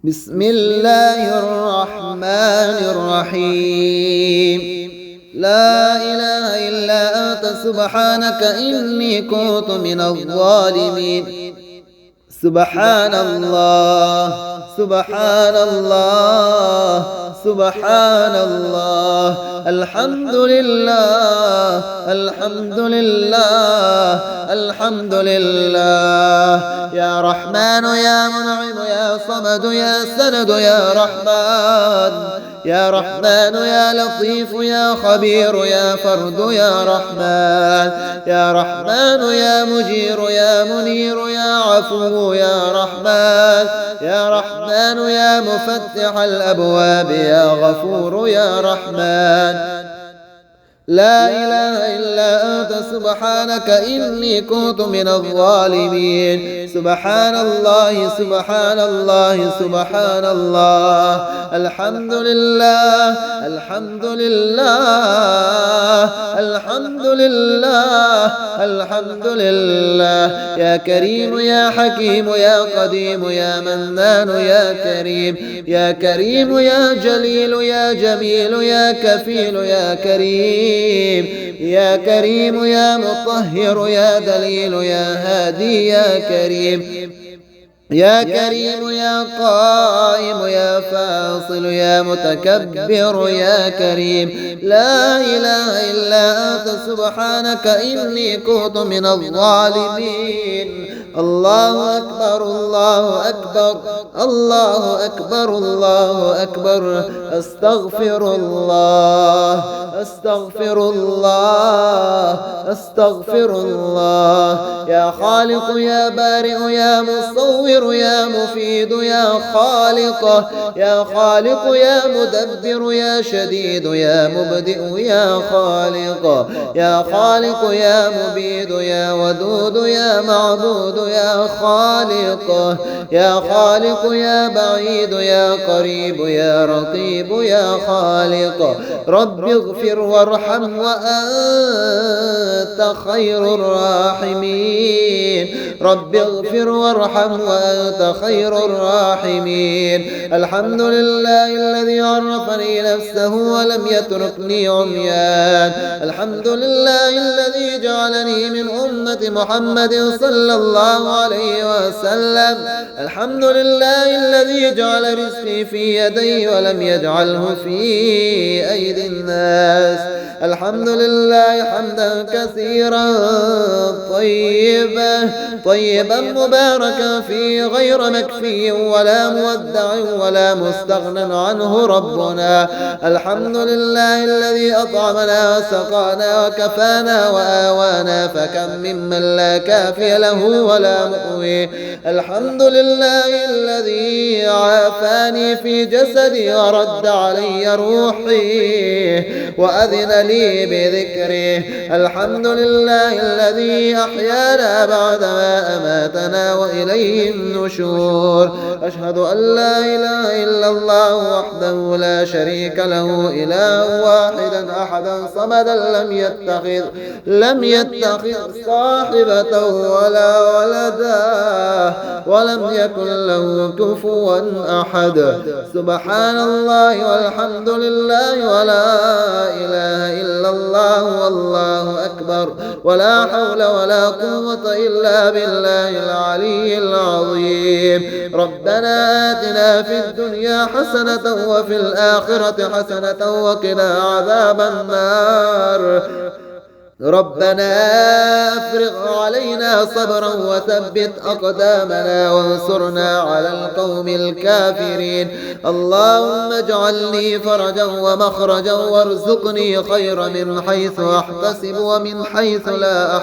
بسم الله الرحمن الرحيم. لا إله إلا أنت سبحانك إني كنت من الظالمين. سبحان الله سبحان الله سبحان الله. الحمد لله الحمد لله الحمد لله. يا رحمن يا منعم يا صمد يا سند يا رحمن يا رحمن يا لطيف يا خبير يا فرد يا رحمن يا رحمن يا مجير يا منير يا عفو يا رحمن يا رحمن يا مفتح الأبواب يا غفور يا رحمن. لا إله إلا أنت سبحانك إني كنت من الظالمين. سبحان الله سبحان الله سبحان الله. الحمد لله الحمد لله الحمد لله الحمد لله. يا كريم يا حكيم يا قديم يا منان يا كريم يا كريم يا جليل يا جميل يا كفيل يا كريم يا كريم يا مطهر يا دليل يا هادي يا كريم يا كريم يا قائم يا فاصل يا متكبر يا كريم. لا إله إلا أنت سبحانك إني كنت من الظالمين. الله أكبر الله أكبر الله أكبر الله أكبر. أستغفر الله أستغفر الله أستغفر الله. يا خالق يا بارئ يا مصور يا مفيد يا خالق يا خالق يا مدبر يا شديد يا مبدئ يا خالق يا خالق يا مبيد يا ودود يا معبود يا خالق يا خالق يا بعيد يا قريب يا رقيب يا خالق. رب اغفر وارحم وأنت خير الراحمين. رب اغفر وارحم وأنت خير الراحمين. الحمد لله الذي عرفني نفسه ولم يتركني عميان. الحمد لله الذي جعلني من أمة محمد صلى الله عليه وسلم. الحمد لله الذي جعل رزقي في يدي ولم يجعله في أيدي الناس. الحمد لله حمدا كثيرا طيبا مباركا فيه غير مكفي ولا مودع ولا مستغنى عنه ربنا. الحمد لله الذي أطعمنا وسقانا وكفانا وآوانا فكم ممن لا كافي له ولا مؤوي. الحمد لله الذي عافاني في جسدي ورد علي روحي وأذن لي بذكره. الحمد لله الذي أحيانا بعدما أماتنا وإليه النشور. أشهد أن لا إله إلا الله وحده لا شريك له إله واحدا أحدا صمدا لم يتخذ صاحبة ولا ولدا ولم يكن له كفوا أحد. سبحان الله والحمد لله ولا إله إلا الله والله أكبر ولا حول ولا قوة إلا بالله العلي العظيم. ربنا آتنا في الدنيا حسنة وفي الآخرة حسنة وقنا عذاب النار. ربنا أفرغ علينا صبرا وثبت أقدامنا وانصرنا على القوم الكافرين. اللهم اجعل لي فرجا ومخرجا وارزقني خير من حيث أحتسب ومن حيث لا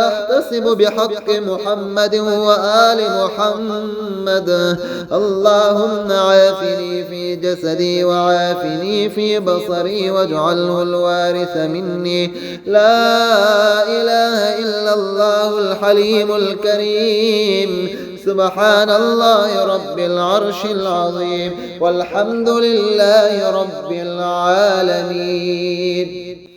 أحتسب بحق محمد وآل محمد. اللهم عافني في جسدي وعافني في بصري واجعله الوارث مني. لا إله إلا الله الحليم الكريم. سبحان الله رب العرش العظيم والحمد لله رب العالمين.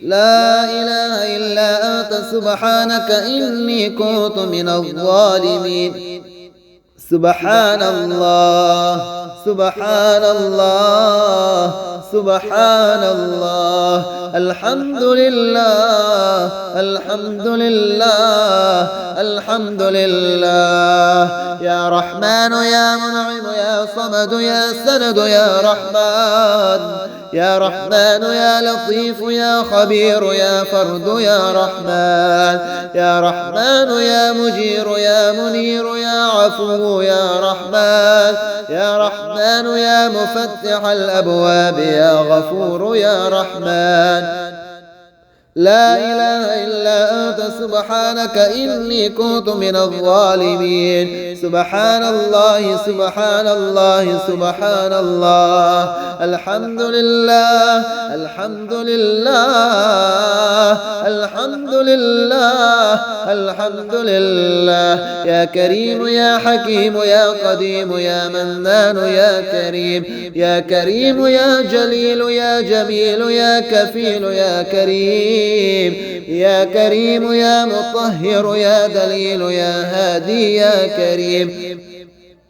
لا إله إلا أنت سبحانك إني كنت من الظالمين. سبحان الله سبحان الله سبحان الله الحمد لله الحمد لله الحمد لله يا رحمن يا منعم يا صمد يا سند يا رحمن يا رحمن يا لطيف يا خبير يا فرد يا رحمن يا رحمن يا مجير يا منير يا عفو يا رحمن يا رحمن يا مفتح الأبواب يا غفور يا رحمن لا إله إلا أنت سبحانك إني كنت من الظالمين سبحان الله سبحان الله سبحان الله الحمد لله الحمد لله الحمد لله الحمد لله يا كريم يا حكيم يا قديم يا منان يا كريم يا كريم يا جليل يا جميل يا كفيل يا كريم يا كريم يا مطهر يا دليل يا هادي يا كريم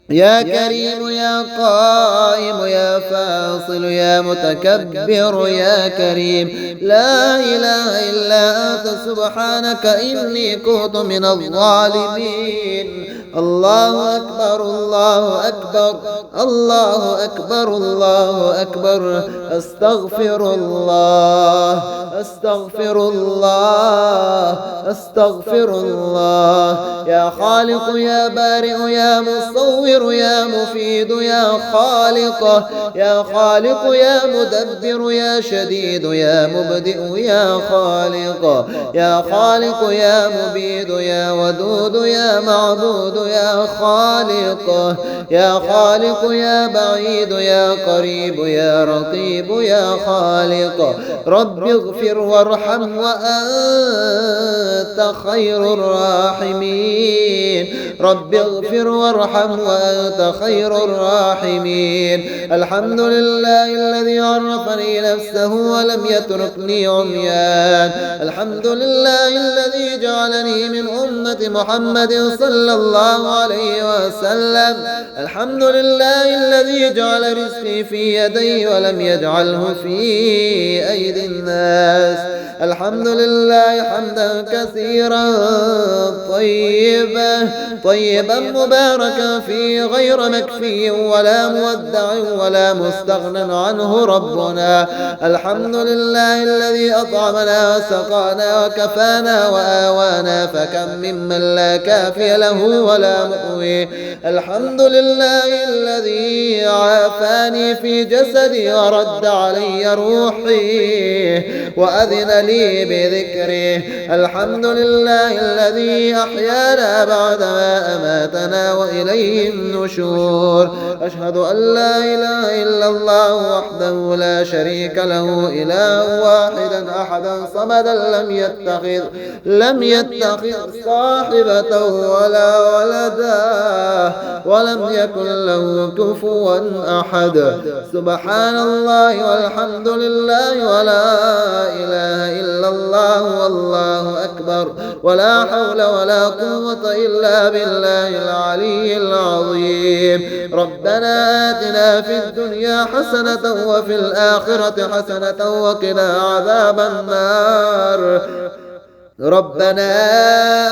يا كريم يا قائم يا فاصل يا متكبر يا كريم لا إله إلا أنت سبحانك إني كنت من الظالمين الله أكبر الله أكبر الله أكبر الله أكبر أستغفر الله أستغفر الله أستغفر الله يا خالق يا بارئ يا مصور يا مفيد يا خالق يا خالق يا مدبر يا شديد يا مبدئ يا خالق يا خالق يا مبيد يا ودود يا معبود يا خالق يا خالق يا بعيد يا قريب يا رقيب يا خالق رب اغفر وارحم وأنت خير الراحمين رب اغفر وارحم وأنت خير الراحمين الحمد لله الذي عرفني نفسه ولم يتركني عميان الحمد لله الذي جعلني من أمة محمد صلى الله عليه وسلم الحمد لله الذي جعل رزقي في يدي ولم يجعله في أيدي الناس الحمد لله حمدا كثيرا طيبا مباركا فيه غير مكفي ولا مودع ولا مستغنى عنه ربنا الحمد لله الذي أطعمنا وسقانا وكفانا وآوانا فكم ممن لا كافي له ولا مؤوي الحمد لله الذي عافاني في جسدي ورد علي روحي وأذن لي بذكره الحمد لله الذي أحيانا بعدما أماتنا وإليه النشور أشهد أن لا إله إلا الله وحده لا شريك له إله واحدا أحدا صمدا لم يتخذ صاحبة ولا ولدا ولم يكن له كفوا أحد سبحان الله والحمد لله ولا إله إلا الله والله أكبر ولا حول ولا قوة إلا بالله العلي العظيم ربنا آتنا في الدنيا حسنة وفي الآخرة حسنة وقنا عذاب النار ربنا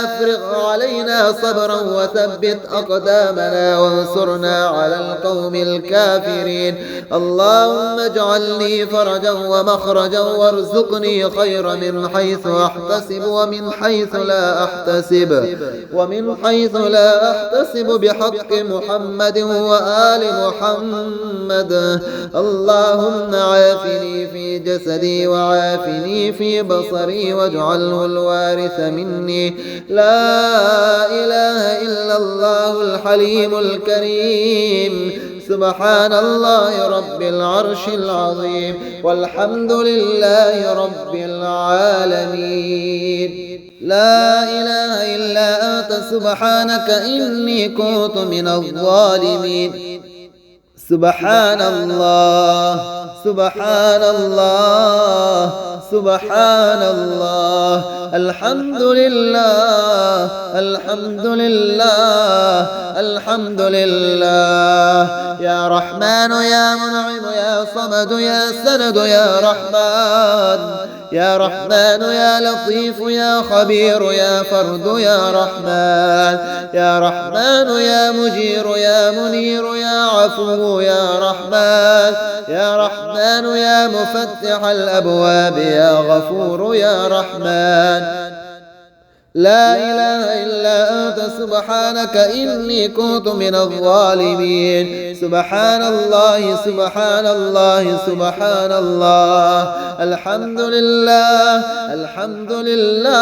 أفرغ علينا صبرا وثبت أقدامنا وانصرنا على القوم الكافرين اللهم اجعل لي فرجا ومخرجا وارزقني خير من حيث أحتسب ومن حيث لا أحتسب بحق محمد وآل محمد اللهم عافني في جسدي وعافني في بصري واجعله الوارث مني لا إله إلا الله الحليم الكريم سبحان الله رب العرش العظيم والحمد لله رب العالمين لا إله إلا أنت سبحانك إني كنت من الظالمين سبحان الله سبحان الله سبحان الله. الحمد لله الحمد لله الحمد لله. يا رحمن يا منعم يا صمد يا سند يا رحمن يا رحمن يا لطيف يا خبير يا فرد يا رحمن يا رحمن يا مجير يا منير يا عفو يا رحمن يا رحمن يا مفتح الأبواب يا غفور يا رحمن. لا إله إلا أنت سبحانك إني كنت من الظالمين. سبحان الله سبحان الله سبحان الله. الحمد لله الحمد لله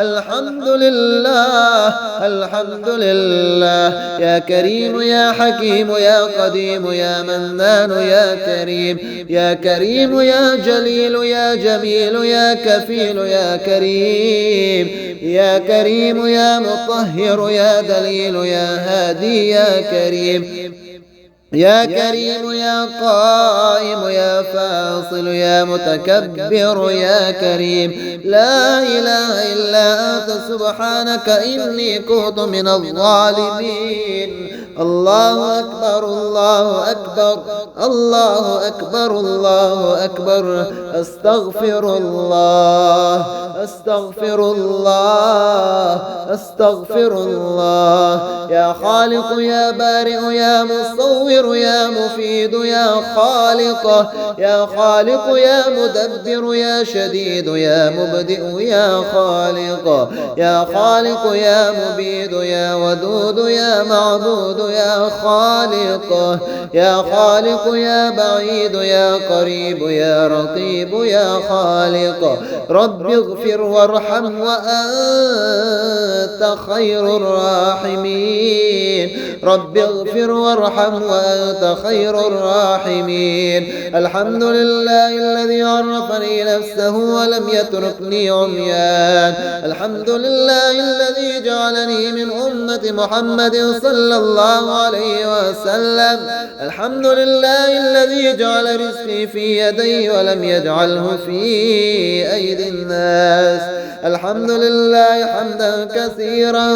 الحمد لله الحمد لله. يا كريم يا حكيم يا قديم يا منان يا كريم يا كريم يا جليل يا جميل يا كفيل يا كريم يا كريم يا مطهر يا دليل يا هادي يا كريم يا كريم يا قائم يا فاصل يا متكبر يا كريم. لا إله إلا أنت سبحانك إني كنت من الظالمين. الله أكبر الله أكبر الله أكبر الله أكبر. أستغفر الله أستغفر الله أستغفر الله. يا خالق يا بارئ يا مصور يا مفيد يا خالق يا خالق يا مدبر يا شديد يا مبدئ يا خالق يا خالق يا مبيد يا ودود يا معبود يا خالق يا خالق يا بعيد يا قريب يا رقيب يا خالق. رب اغفر وارحم وأنت خير الراحمين. رب اغفر وارحم وأنت خير الراحمين. الحمد لله الذي عرفني نفسه ولم يتركني عميان. الحمد لله الذي جعلني من أمة محمد صلى الله عليه وسلم. الحمد لله الذي جعل رزقي في يدي ولم يجعله في أيدي الناس. الحمد لله حمدا كثيرا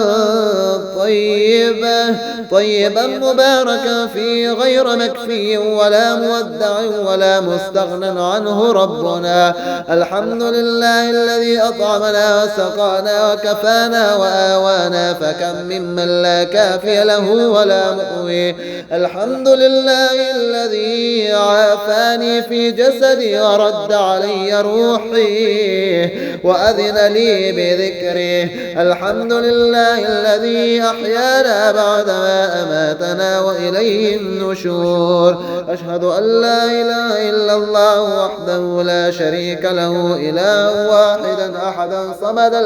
طيبا مباركا فيه غير مكفي ولا مودع ولا مستغنى عنه ربنا. الحمد لله الذي أطعمنا وسقانا وكفانا وآوانا فكم ممن لا كافي له ولا مؤوي. الحمد لله الذي عافاني في جسدي ورد علي روحي وأذن لي بذكره. الحمد لله الذي أحيانا بعدما أماتنا وإليه النشور. أشهد أن لا إله إلا الله وحده لا شريك له إله واحدا أحدا صمدا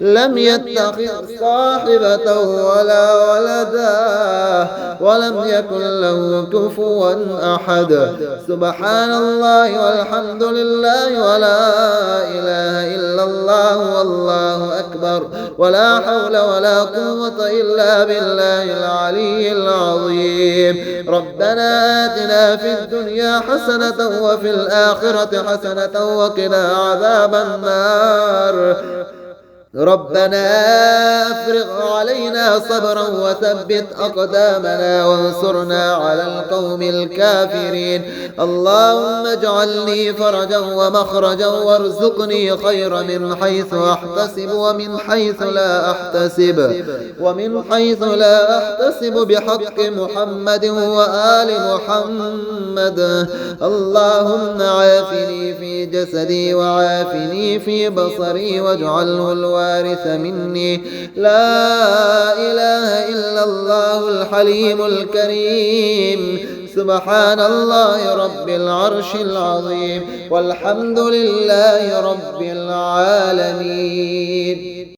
لم يتخذ صاحبة ولا ولدا ولم يكن له كفوا أحد. سبحان الله والحمد لله ولا إله إلا الله والله أكبر ولا حول ولا قوة إلا بالله العلي العظيم. ربنا آتنا في الدنيا حسنة وفي الآخرة حسنة وقنا عذاب النار. ربنا أفرغ علينا صبرا وثبت أقدامنا وانصرنا على القوم الكافرين. اللهم اجعل لي فرجا ومخرجا وارزقني خير من حيث أحتسب ومن حيث لا أحتسب بحق محمد وآل محمد. اللهم عافني في جسدي وعافني في بصري واجعله الوارث مني. لا إله إلا الله الحليم الكريم. سبحان الله رب العرش العظيم والحمد لله رب العالمين.